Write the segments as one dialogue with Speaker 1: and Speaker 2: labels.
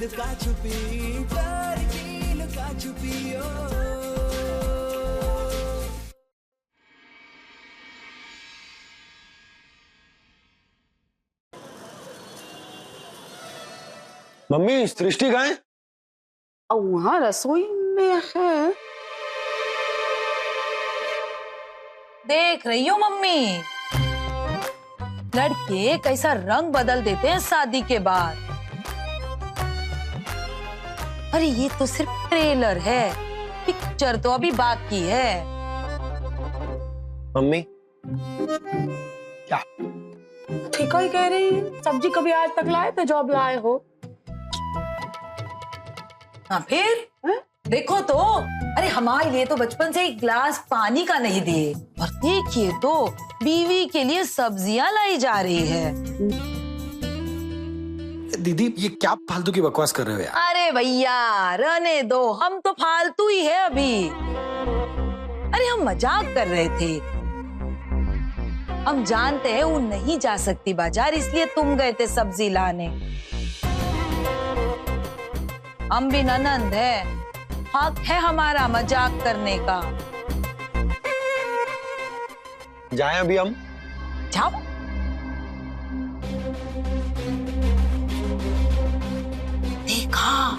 Speaker 1: लुका छुपी, प्यार की लुका छुपी ओ।
Speaker 2: मम्मी सृष्टि कहाँ है?
Speaker 3: वहाँ रसोई में है।
Speaker 4: देख रही हो मम्मी, लड़के कैसा रंग बदल देते हैं शादी के बाद। अरे ये तो सिर्फ ट्रेलर है, पिक्चर तो अभी बाकी है।
Speaker 2: मम्मी
Speaker 3: क्या ठीक ही कह रही है। सब्जी कभी आज तक लाए थे जॉब लाए हो?
Speaker 4: हाँ फिर देखो तो, अरे हमारे लिए तो बचपन से एक गिलास पानी का नहीं दिए, और देखिए तो बीवी के लिए सब्जियां लाई जा रही है।
Speaker 2: दीदी ये क्या फालतू की बकवास कर रहे हो यार?
Speaker 4: अरे भैया रहने दो, हम तो फालतू ही है अभी। अरे हम मजाक कर रहे थे। हम जानते हैं वो नहीं जा सकती बाजार, इसलिए तुम गए थे सब्जी लाने। हम भी ननंद है, हक है हमारा मजाक करने का।
Speaker 2: जाएं अभी हम?
Speaker 4: जाओ। देखा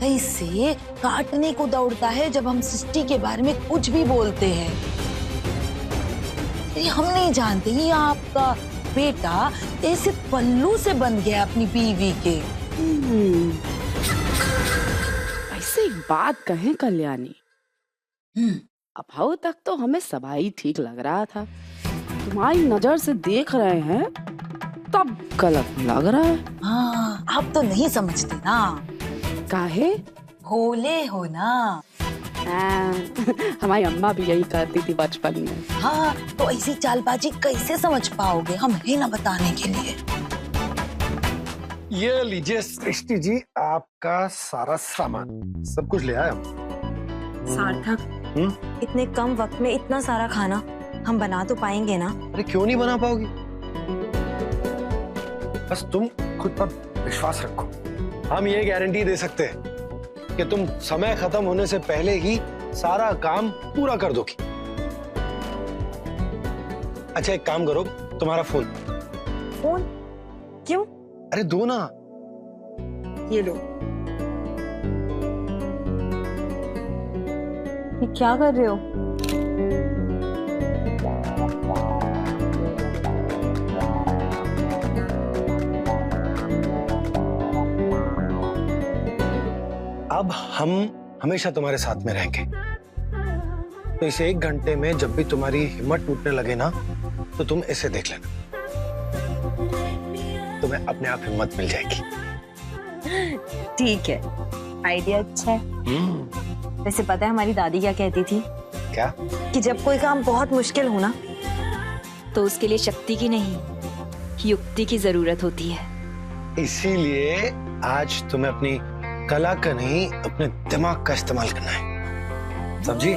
Speaker 4: कैसे काटने को दौड़ता है जब हम सृष्टि के बारे में कुछ भी बोलते हैं। ये हम नहीं जानते ये आपका बेटा ऐसे पल्लू से बंध गया अपनी बीवी के।
Speaker 3: ऐसे एक बात कहें कल्याणी, अभाव तक तो हमें सबाई ठीक लग रहा था। तुम्हारी नजर से देख रहे हैं तब गलत लग रहा है।
Speaker 4: हाँ आप तो नहीं समझते ना।
Speaker 3: काहे?
Speaker 4: भोले हो ना।
Speaker 3: हमारी अम्मा भी यही करती थी बचपन में।
Speaker 4: हाँ तो ऐसी चालबाजी कैसे समझ पाओगे, हम है ना बताने के लिए।
Speaker 2: ये लीजिए सृष्टि जी आपका सारा सामान, सब कुछ ले आया हम।
Speaker 5: सार्थक, इतने कम वक्त में इतना सारा खाना हम बना तो पाएंगे ना?
Speaker 2: अरे क्यों नहीं बना पाओगी? बस तुम खुद पर विश्वास रखो। हम ये गारंटी दे सकते हैं कि तुम समय खत्म होने से पहले ही सारा काम पूरा कर दोगी। अच्छा एक काम करो, तुम्हारा फोन।
Speaker 5: फोन? क्यों?
Speaker 2: अरे दो ना।
Speaker 5: ये लो। ये क्या कर रहे हो?
Speaker 2: अब हम हमेशा तुम्हारे साथ में रहेंगे, तो इस 1 घंटे में जब भी तुम्हारी हिम्मत टूटने लगे ना, तो तुम इसे देख लेना, तुम्हें अपने आप हिम्मत मिल जाएगी।
Speaker 5: ठीक है, आइडिया अच्छा है। वैसे पता है हमारी दादी क्या कहती थी?
Speaker 2: क्या?
Speaker 5: कि जब कोई काम बहुत मुश्किल हो ना, तो उसके लिए शक्ति की नहीं युक्ति की जरूरत होती है।
Speaker 2: इसीलिए आज तुम्हें अपनी कला का नहीं अपने दिमाग का इस्तेमाल करना है। समझी?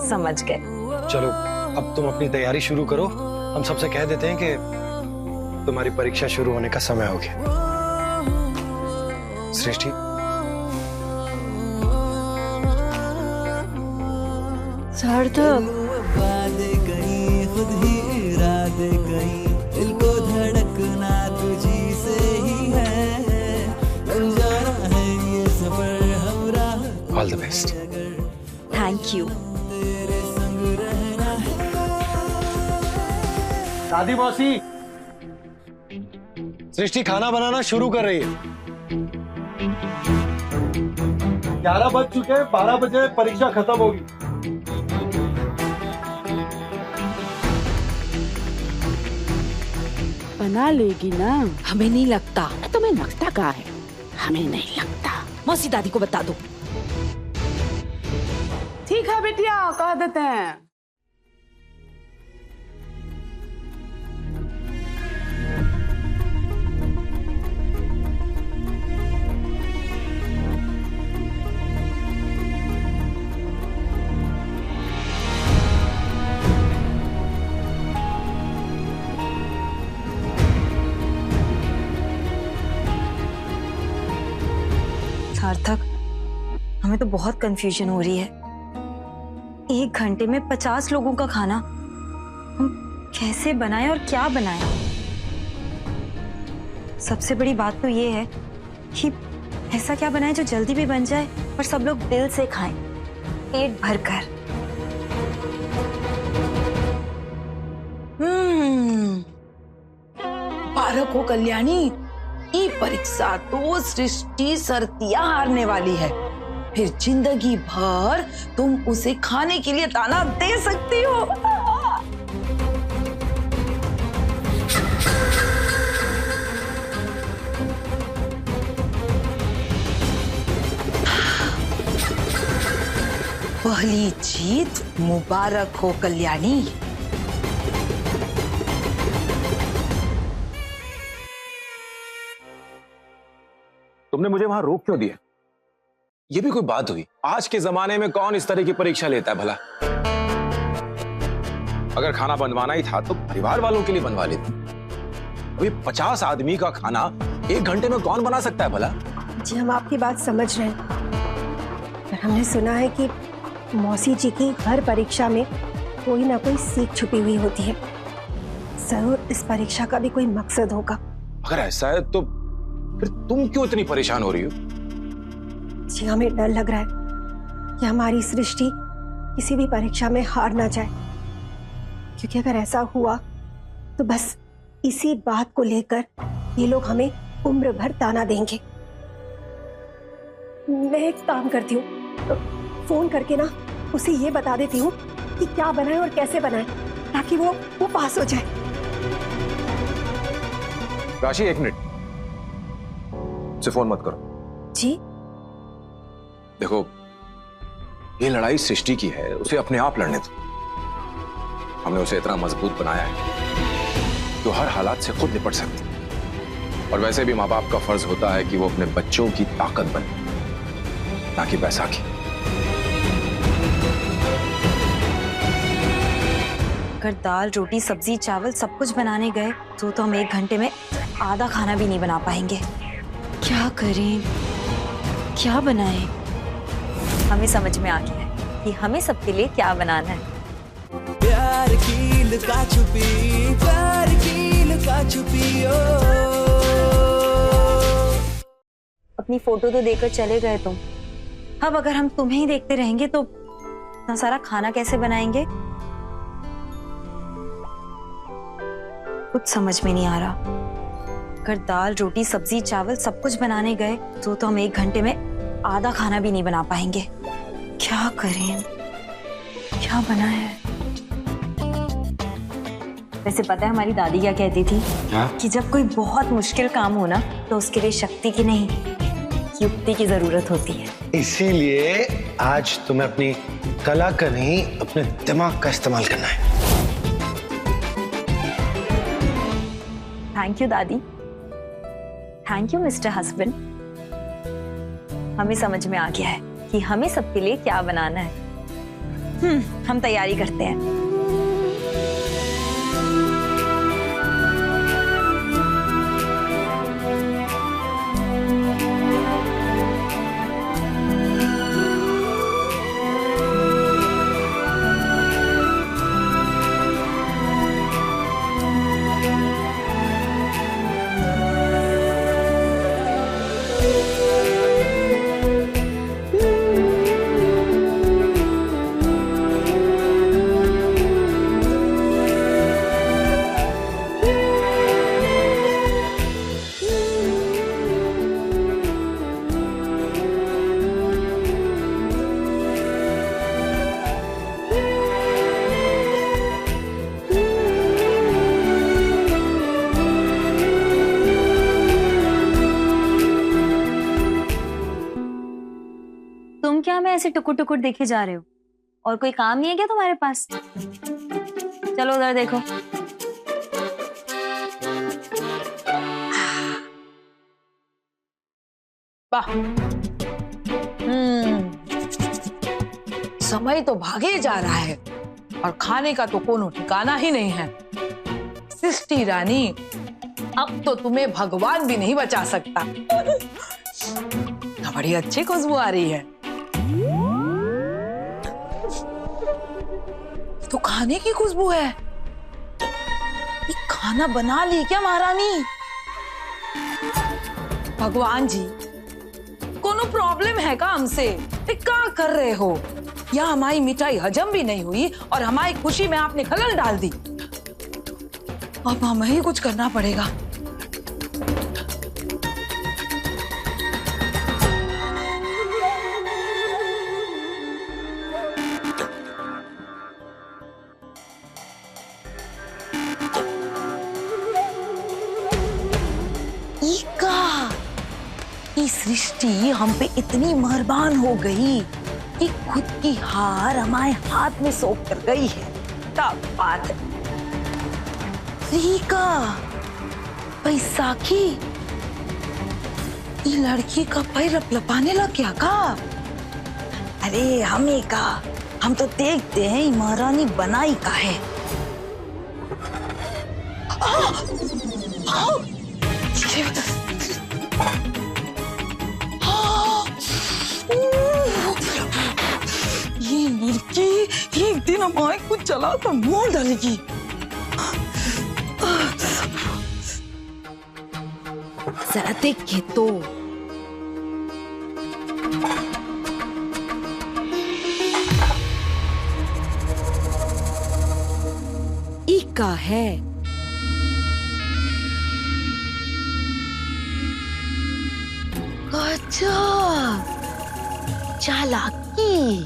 Speaker 5: समझ गए।
Speaker 2: चलो अब तुम अपनी तैयारी शुरू करो। हम सबसे कह देते हैं कि तुम्हारी परीक्षा शुरू होने का समय हो गया। सृष्टि
Speaker 3: सार्थक,
Speaker 1: बातें कहीं खुद ही इरादे कहीं, दिल को धड़कना तुझी से ही है, अनजाना है ये सफर हमरा।
Speaker 2: All the best.
Speaker 5: Thank you.
Speaker 1: तेरे संग रहना है।
Speaker 2: दादी मौसी, सृष्टि खाना बनाना शुरू कर रही है।
Speaker 6: 11 बज चुके हैं, 12 बजे परीक्षा खत्म होगी।
Speaker 3: बना लेगी ना?
Speaker 4: हमें नहीं लगता।
Speaker 3: तुम्हें लगता क्या है? हमें नहीं लगता।
Speaker 4: मौसी दादी को बता दो।
Speaker 3: ठीक है बेटिया, कह देते हैं।
Speaker 5: सार्थक, हमें तो बहुत कंफ्यूजन हो रही है। 1 घंटे में 50 लोगों का खाना हम कैसे बनाएं और क्या बनाएं? सबसे बड़ी बात तो ये है कि ऐसा क्या बनाएं जो जल्दी भी बन जाए और सब लोग दिल से खाएं, पेट भरकर।
Speaker 4: मुबारक हो कल्याणी, ये परीक्षा तो सृष्टि सर्तियां हारने वाली है। फिर जिंदगी भर तुम उसे खाने के लिए ताना दे सकती हो। पहली जीत मुबारक हो कल्याणी।
Speaker 7: तुमने मुझे वहां रोक क्यों दिया? ये भी कोई बात हुई? आज के जमाने में कौन इस तरह की परीक्षा लेता है भला? अगर खाना बनवाना ही था तो परिवार वालों के लिए बनवा लेती। अभी 50 आदमी का खाना 1 घंटे में कौन बना सकता है भला?
Speaker 8: जी हम आपकी बात समझ रहे हैं, पर हमने सुना है कि मौसी जी की हर परीक्षा में कोई ना कोई सीख छुपी हुई होती है। जरूर इस परीक्षा का भी कोई मकसद होगा।
Speaker 7: अगर ऐसा है तो फिर तुम क्यों इतनी परेशान हो रही हो?
Speaker 8: जी हमें डर लग रहा है कि हमारी सृष्टि किसी भी परीक्षा में हार ना जाए, क्योंकि अगर ऐसा हुआ तो बस इसी बात को लेकर ये लोग हमें उम्र भर ताना देंगे। मैं एक काम करती हूँ, फोन करके ना उसे ये बता देती हूँ कि क्या बनाए और कैसे बनाए, ताकि वो पास हो जाए।
Speaker 7: राशि 1 मिनट, उसे फोन मत करो।
Speaker 8: जी
Speaker 7: देखो, ये लड़ाई सृष्टि की है, उसे अपने आप लड़ने दो। हमने उसे इतना मजबूत बनाया है तो हर हालात से खुद निपट सकती है। और वैसे भी माँ बाप का फर्ज होता है कि वो अपने बच्चों की ताकत बने, ना कि बैसाखी।
Speaker 5: अगर दाल रोटी सब्जी चावल सब कुछ बनाने गए तो हम 1 घंटे में आधा खाना भी नहीं बना पाएंगे। क्या करें, क्या बनाएं? हमें समझ में आ गया है कि हमें सबके लिए क्या बनाना है।
Speaker 1: प्यार की लुका छुपी, प्यार की लुका छुपी ओ।
Speaker 5: अपनी फोटो तो देकर चले गए तुम, अब अगर हम तुम्हें ही देखते रहेंगे तो इतना सारा खाना कैसे बनाएंगे? कुछ समझ में नहीं आ रहा। अगर दाल रोटी सब्जी चावल सब कुछ बनाने गए तो हम 1 घंटे में आधा खाना भी नहीं बना पाएंगे। क्या करें, क्या बनाए? वैसे पता है हमारी दादी क्या कहती थी?
Speaker 7: क्या?
Speaker 5: कि जब कोई बहुत मुश्किल काम हो ना तो उसके लिए शक्ति की नहीं युक्ति की जरूरत होती है।
Speaker 2: इसीलिए आज तुम्हें अपनी कला का नहीं, अपने दिमाग का इस्तेमाल करना है।
Speaker 5: थैंक यू दादी, थैंक यू मिस्टर हस्बैंड। हमें समझ में आ गया है कि हमें सबके लिए क्या बनाना है। हम तैयारी करते हैं। तुम क्या मैं ऐसे टुकुर टुकुर देखे जा रहे हो? और कोई काम नहीं है क्या तुम्हारे पास? चलो उधर देखो।
Speaker 4: वाह, समय तो भागे जा रहा है और खाने का तो कोनो ठिकाना ही नहीं है। सृष्टि रानी, अब तो तुम्हें भगवान भी नहीं बचा सकता। अब बड़ी अच्छी खुशबू आ रही है। तो खाने की खुशबू है। ये खाना बना ली क्या महारानी? भगवान जी, कोनो प्रॉब्लम है का हमसे? क्या कर रहे हो? या हमारी मिठाई हजम भी नहीं हुई और हमारी खुशी में आपने खलल डाल दी। अब हमें ही कुछ करना पड़ेगा। ये सृष्टि हम पे इतनी मेहरबान हो गई कि खुद की हार हमारे हाथ में सौंप कर गई है। तब बात है। रीका, बैसाखी, ये लड़की का पैर लपलपाने लग गया का? अरे हमें का, हम तो देखते हैं महारानी बनाई का है। ये लड़की एक दिन हमारे कुछ चला कर मोड़ डालेगी। जरा देखिए तो। इका है। गजब चालाकी।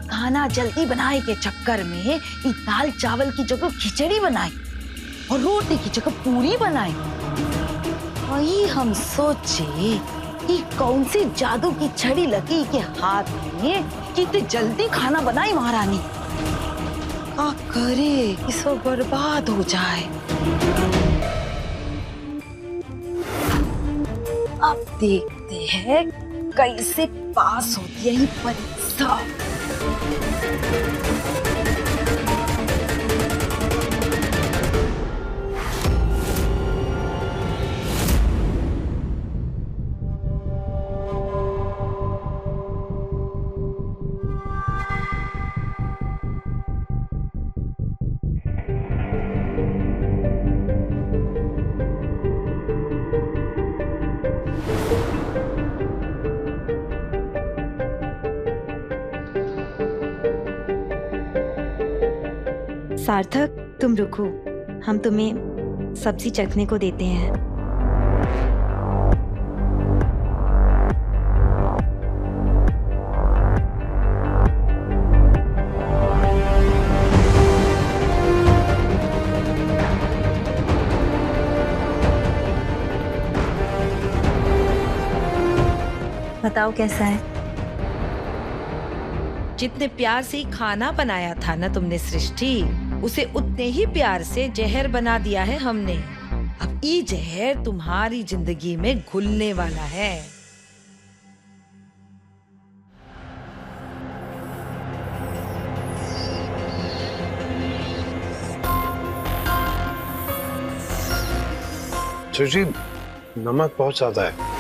Speaker 4: खाना जल्दी बनाए के चक्कर में ये दाल चावल की जगह खिचड़ी बनाई और रोटी की जगह पूरी बनाई। वही हम सोचे कि कौन सी जादू की छड़ी लगी के हाथ में कि इतनी जल्दी खाना बनाई महारानी। क्या करे कि सब बर्बाद हो जाए। अब देखते हैं कैसे पास होती है ये परीक्षा।
Speaker 5: सार्थक, तुम रुको, हम तुम्हें सब्जी चखने को देते हैं। बताओ कैसा है?
Speaker 9: जितने प्यार से खाना बनाया था ना तुमने सृष्टि, उसे उतने ही प्यार से जहर बना दिया है हमने। अब ये जहर तुम्हारी जिंदगी में घुलने वाला है।
Speaker 2: सृष्टि, नमक बहुत ज्यादा है।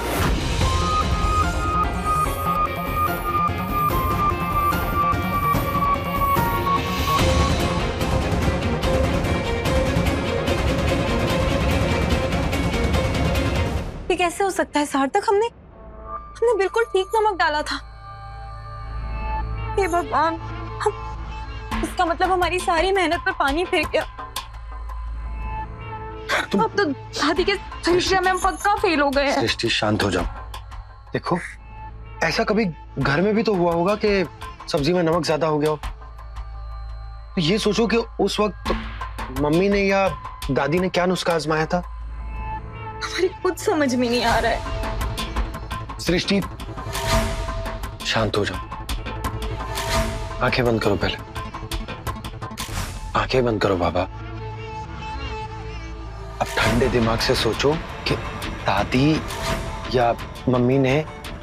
Speaker 5: कैसे हो सकता है सार्थक? हमने बिल्कुल ठीक नमक डाला था। हे भगवान, इसका मतलब हमारी सारी मेहनत पर पानी फिर गया। अब तो दादी के परीक्षा में हम पक्का फेल हो गए हैं।
Speaker 2: सृष्टि, शांत हो जाओ। देखो, ऐसा कभी घर में भी तो हुआ होगा कि सब्जी में नमक ज्यादा हो गया हो। तो ये सोचो कि उस वक्त मम्मी ने या दादी ने क्या नुस्खा आजमाया था।
Speaker 5: हमारी कुछ समझ में नहीं आ रहा है।
Speaker 2: सृष्टि, शांत हो जाओ। आंखें बंद करो पहले। आंखें बंद करो बाबा। अब ठंडे दिमाग से सोचो कि दादी या मम्मी ने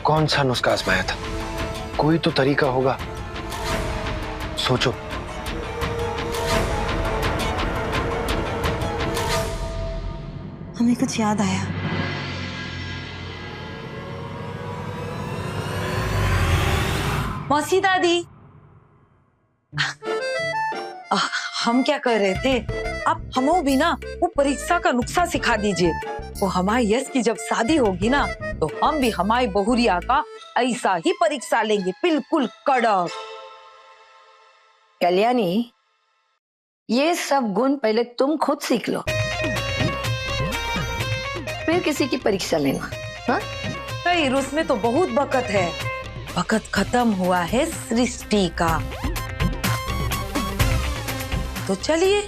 Speaker 2: कौन सा नुस्खा आजमाया था। कोई तो तरीका होगा, सोचो।
Speaker 5: हमें कुछ याद आया।
Speaker 4: मौसी दादी, हम क्या कर रहे थे, आप हमो भी ना वो परीक्षा का नुस्खा सिखा दीजिए। वो हमारी यश की जब शादी होगी ना, तो हम भी हमारी बहुरिया का ऐसा ही परीक्षा लेंगे, बिल्कुल कड़क।
Speaker 10: कल्याणी, ये सब गुण पहले तुम खुद सीख लो, फिर किसी की परीक्षा लेना। हाँ?
Speaker 4: फिर उसमें तो बहुत वक्त है, वक्त खत्म हुआ है सृष्टि का। तो चलिए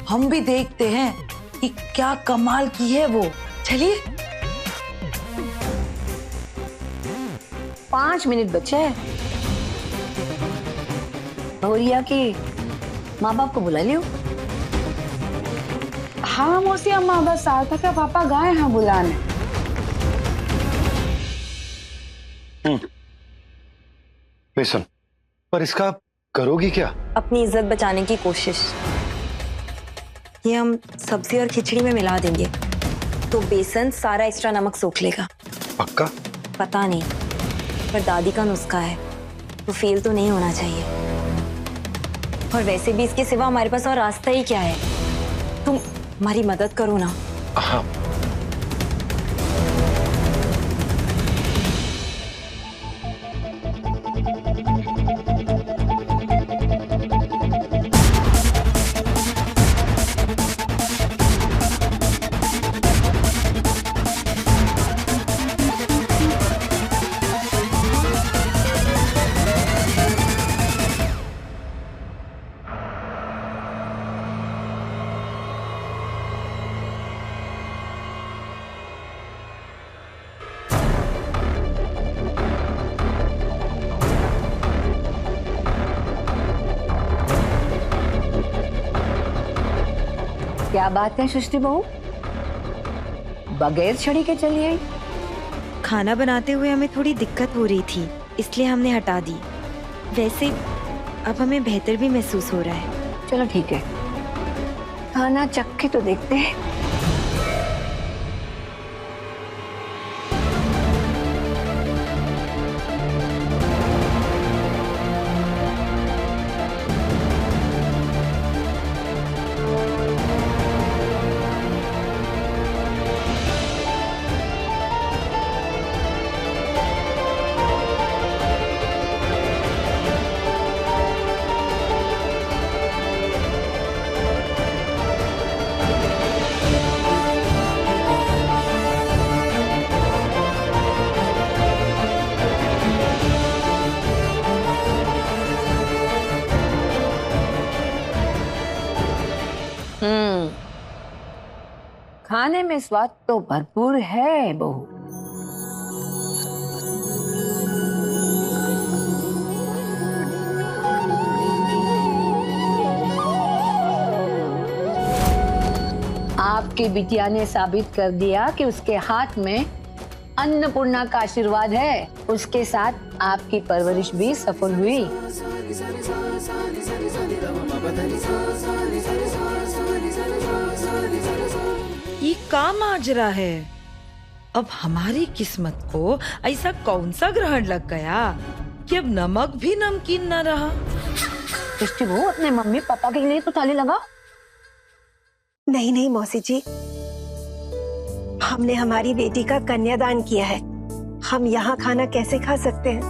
Speaker 4: हम भी देखते हैं कि क्या कमाल की है वो। चलिए।
Speaker 10: 5 मिनट बचे हैं। बहुरिया की माँ बाप को बुला लियो।
Speaker 3: हाँ मौसी अम्मा, बस सार्थक का पापा गए हैं बुलाने।
Speaker 2: बेसन, पर इसका करोगी क्या?
Speaker 5: अपनी इज्जत बचाने की कोशिश। ये हम सब्जी और खिचड़ी में मिला देंगे तो बेसन सारा एक्स्ट्रा नमक सोख लेगा।
Speaker 2: पक्का?
Speaker 5: पता नहीं, पर दादी का नुस्खा है तो फेल तो नहीं होना चाहिए। और वैसे भी इसके सिवा हमारे पास और रास्ता ही क्या है। तुम हमारी मदद करो ना।
Speaker 2: हाँ।
Speaker 10: क्या बात है सृष्टि बहू, बगैर छड़ी के चली आई?
Speaker 5: खाना बनाते हुए हमें थोड़ी दिक्कत हो रही थी, इसलिए हमने हटा दी। वैसे अब हमें बेहतर भी महसूस हो रहा है।
Speaker 10: चलो ठीक है, खाना चख के तो देखते हैं। खाने में स्वाद तो भरपूर है बहू। आपकी बिटिया ने साबित कर दिया कि उसके हाथ में अन्नपूर्णा का आशीर्वाद है। उसके साथ आपकी परवरिश भी सफल हुई।
Speaker 9: ये का माजरा है। अब हमारी किस्मत को ऐसा कौन सा ग्रहण लग गया कि अब नमक भी नमकीन न रहा।
Speaker 10: सृष्टि बहू, अपने मम्मी पापा के लिए तो थाली लगा।
Speaker 8: नहीं नहीं मौसी जी, हमने हमारी बेटी का कन्यादान किया है, हम यहाँ खाना कैसे खा सकते हैं?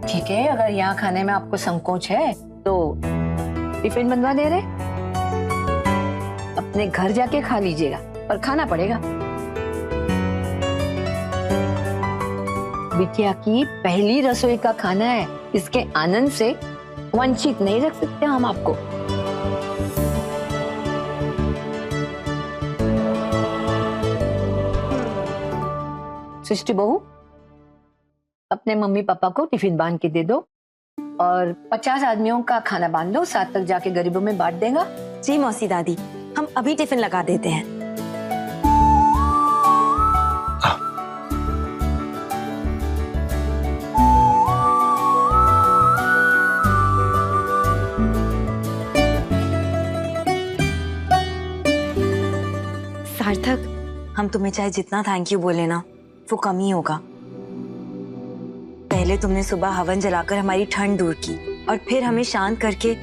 Speaker 10: ठीक है, अगर यहाँ खाने में आपको संकोच है तो टिफिन बनवा दे रहे, अपने घर जाके खा लीजिएगा, पर खाना पड़ेगा। बिटिया की पहली रसोई का खाना है, इसके आनंद से वंचित नहीं रख सकते हम आपको। सृष्टि बहू, अपने मम्मी पापा को टिफिन बांध के दे दो और 50 आदमियों का खाना बांध दो, 7 तक जाके गरीबों में बांट देगा।
Speaker 5: जी मौसी दादी, हम अभी टिफिन लगा देते हैं। सार्थक, हम तुम्हें चाहे जितना थैंक यू बोले ना, वो कम ही होगा। पहले तुमने सुबह हवन जलाकर हमारी ठंड दूर की और फिर हमें शांत करके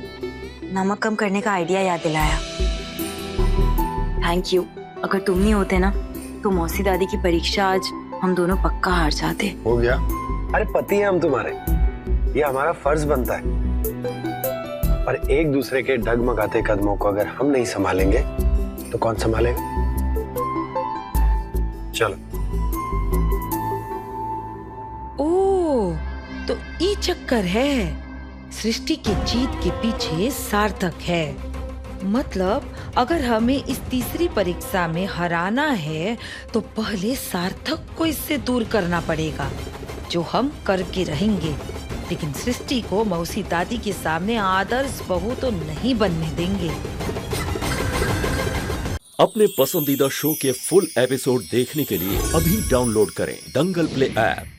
Speaker 5: नमक कम करने का आइडिया याद दिलाया। Thank you. अगर तुम नहीं होते ना तो मौसी दादी की परीक्षा आज हम दोनों पक्का हार जाते।
Speaker 2: हो गया। अरे पति हैं हम तुम्हारे, ये हमारा फर्ज बनता है। पर एक दूसरे के डगमगाते कदमों को अगर हम नहीं संभालेंगे तो कौन संभालेगा? चलो।
Speaker 9: ओ, तो ये चक्कर है। सृष्टि की जीत के पीछे सार्थक है। मतलब अगर हमें इस तीसरी परीक्षा में हराना है तो पहले सार्थक को इससे दूर करना पड़ेगा, जो हम करके रहेंगे। लेकिन सृष्टि को मौसी दादी के सामने आदर्श बहू तो नहीं बनने देंगे।
Speaker 11: अपने पसंदीदा शो के फुल एपिसोड देखने के लिए अभी डाउनलोड करें दंगल प्ले ऐप।